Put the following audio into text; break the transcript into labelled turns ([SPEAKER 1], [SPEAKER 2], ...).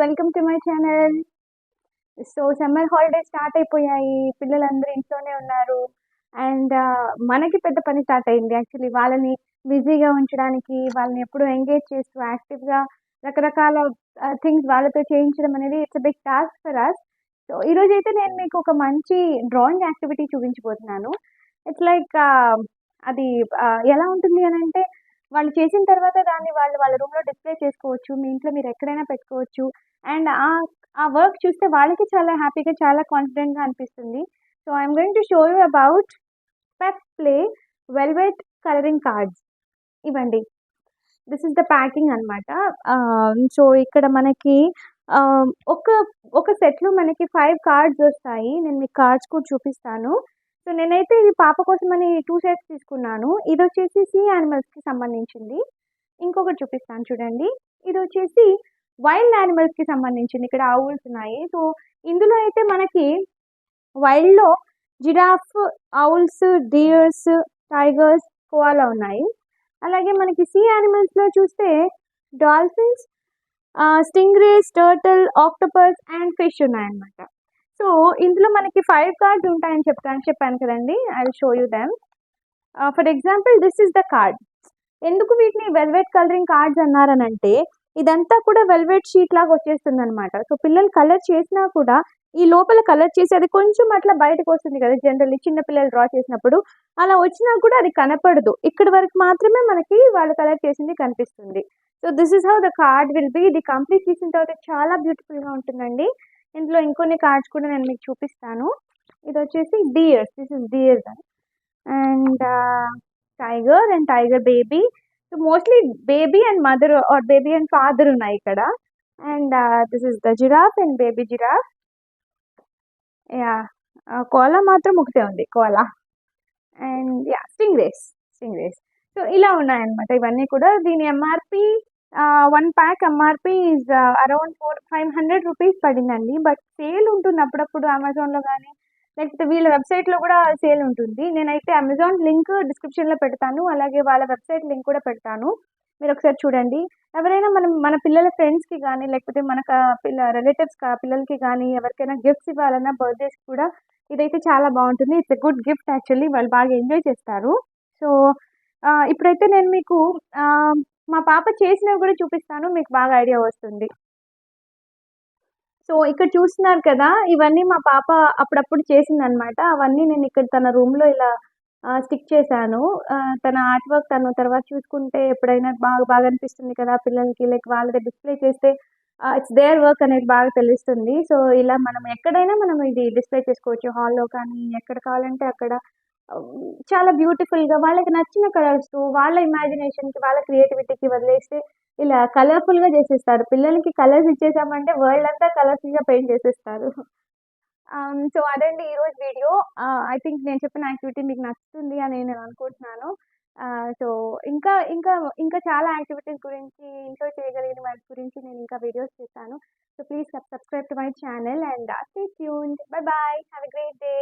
[SPEAKER 1] Welcome to my channel. So summer holidays start అయిపోయాయి. పిల్లలందరూ ఇంట్లోనే ఉన్నారు. అండ్ మనకి పెద్ద పని స్టార్ట్ అయింది. యాక్చువల్లీ వాళ్ళని బిజీగా ఉంచడానికి, వాళ్ళని ఎప్పుడూ ఎంగేజ్ చేస్తూ యాక్టివ్‌గా రకరకాల థింగ్స్ వాళ్ళతో చేయించడం అనేది it's a big task for us. So ఈరోజైతే నేను మీకు ఒక మంచి డ్రాయింగ్ యాక్టివిటీ చూపించబోతున్నాను. ఇట్స్ లైక్ అది ఎలా ఉంటుంది అనంటే, వాళ్ళు చేసిన తర్వాత దాన్ని వాళ్ళు వాళ్ళ రూమ్‌లో డిస్‌ప్లే చేసుకోవచ్చు. మీ ఇంట్లో మీరు ఎక్కడైనా పెట్టుకోవచ్చు. అండ్ ఆ వర్క్ చూస్తే వాళ్ళకి చాలా హ్యాపీగా, చాలా కాన్ఫిడెంట్‌గా అనిపిస్తుంది. So I am going to show you about Pep Play velvet colouring cards. ఇవ్వండి. దిస్ ఇస్ ద ప్యాకింగ్ అనమాట. సో ఇక్కడ మనకి ఒక ఒక సెట్‌లో మనకి 5 కార్డ్స్ వస్తాయి. నేను మీకు కార్డ్స్ కూడా చూపిస్తాను. సో నేనైతే ఇది పాప కోసమని 2 సెట్స్ తీసుకున్నాను. ఇదొచ్చేసి సీ యానిమల్స్‌కి సంబంధించింది. ఇంకొకటి చూపిస్తాను చూడండి. ఇదొచ్చేసి వైల్డ్ యానిమల్స్‌కి సంబంధించింది. ఇక్కడ ఆవుల్స్ ఉన్నాయి. సో ఇందులో అయితే మనకి వైల్డ్‌లో జిరాఫ్, ఔల్స్, డియర్స్, టైగర్స్, కోఅలా ఉన్నాయి. అలాగే మనకి సీ యానిమల్స్‌లో చూస్తే dolphins, Stingrays, turtle, octopus and fish ఉన్నాయన్నమాట. సో ఇందులో మనకి 5 కార్డ్స్ ఉంటాయని చెప్పాను కదండీ. I will show you them. For example this is the card. ఎందుకు వీటిని వెల్వెట్ కలరింగ్ కార్డ్స్ అన్నారనంటే, ఇదంతా కూడా వెల్వెట్ షీట్ లాగా వచ్చేస్తుందనమాట. సో పిల్లలు కలర్ చేసినా కూడా ఈ లోపల కలర్ చేసి అది కొంచెం అట్లా బయటకు వస్తుంది కదా! జనరల్లీ చిన్న పిల్లలు డ్రా చేసినప్పుడు. అలా వచ్చినా కూడా అది కనపడదు. ఇక్కడి వరకు మాత్రమే మనకి వాళ్ళు కలర్ చేసింది కనిపిస్తుంది. So this is how the card will be. ఇది కంప్లీట్ చేసిన తర్వాత చాలా బ్యూటిఫుల్‌గా ఉంటుందండి. ఇందులో ఇంకొన్ని కార్డ్స్ కూడా నేను మీకు చూపిస్తాను. ఇదొచ్చేసి deers. This is deers and tiger and tiger baby. So mostly baby and mother or baby and father ఉన్నాయి ఇక్కడ. And this is the giraffe and baby giraffe. Yeah! Koala మాత్రం ఒకటే ఉంది. Koala. And yeah! Stingrays. So ఇలా ఉన్నాయన్నమాట ఇవన్నీ కూడా. దీని MRP 1 pack MRP is around 500 rupees పడిందండి. బట్ సేల్ ఉంటుంది అప్పుడప్పుడు అమెజాన్‌లో గానీ, లేకపోతే వీళ్ళ వెబ్‌సైట్‌లో కూడా సేల్ ఉంటుంది. నేనైతే అమెజాన్ లింక్ డిస్క్రిప్షన్‌లో పెడతాను. అలాగే వాళ్ళ వెబ్‌సైట్ లింక్ కూడా పెడతాను. మీరొకసారి చూడండి. ఎవరైనా మన పిల్లల ఫ్రెండ్స్‌కి గానీ, లేకపోతే మన రిలేటివ్స్ పిల్లలకి గానీ, ఎవరికైనా గిఫ్ట్స్ ఇవ్వాలన్నా బర్త్‌డేస్‌కి కూడా ఇదైతే చాలా బావుంటుంది. It's a good gift actually. వాళ్ళు బాగా ఎంజాయ్ చేస్తారు. సో ఇప్పుడైతే నేను మీకు మా పాప చేసినవి కూడా చూపిస్తాను. మీకు బాగా ఐడియా వస్తుంది. సో ఇక్కడ చూస్తున్నారు కదా! ఇవన్నీ మా పాప అప్పుడప్పుడు చేసిందనమాట. అవన్నీ నేను ఇక్కడ తన రూమ్‌లో ఇలా స్టిక్ చేశాను. తన ఆర్ట్ వర్క్ తను తర్వాత చూసుకుంటే ఎప్పుడైనా బాగా అనిపిస్తుంది కదా! పిల్లలకి లైక్ వాళ్ళది డిస్‌ప్లే చేస్తే ఇట్స్ దేర్ వర్క్ అనేది బాగా తెలుస్తుంది. సో ఇలా మనం ఎక్కడైనా మనం ఇది డిస్‌ప్లే చేసుకోవచ్చు. హాల్‌లో కానీ ఎక్కడ కావాలంటే అక్కడ. చాలా బ్యూటిఫుల్‌గా వాళ్ళకి నచ్చిన కలర్స్‌తో వాళ్ళ ఇమాజినేషన్‌కి, వాళ్ళ క్రియేటివిటీకి వదిలేస్తే ఇలా కలర్‌ఫుల్‌గా చేసేస్తారు. పిల్లలకి కలర్స్ ఇచ్చేసామంటే వరల్డ్ అంతా కలర్‌ఫుల్‌గా పెయింట్ చేసేస్తారు. సో అదండి ఈరోజు వీడియో. ఐ థింక్ నేను చెప్పిన యాక్టివిటీ మీకు నచ్చుతుంది అని నేను అనుకుంటున్నాను. సో ఇంకా ఇంకా ఇంకా చాలా యాక్టివిటీస్ గురించి, ఇంట్లో చేయగలిగిన వాటి గురించి నేను ఇంకా వీడియోస్ చేస్తాను. So please subscribe to my channel and stay tuned. By by. Have a great day.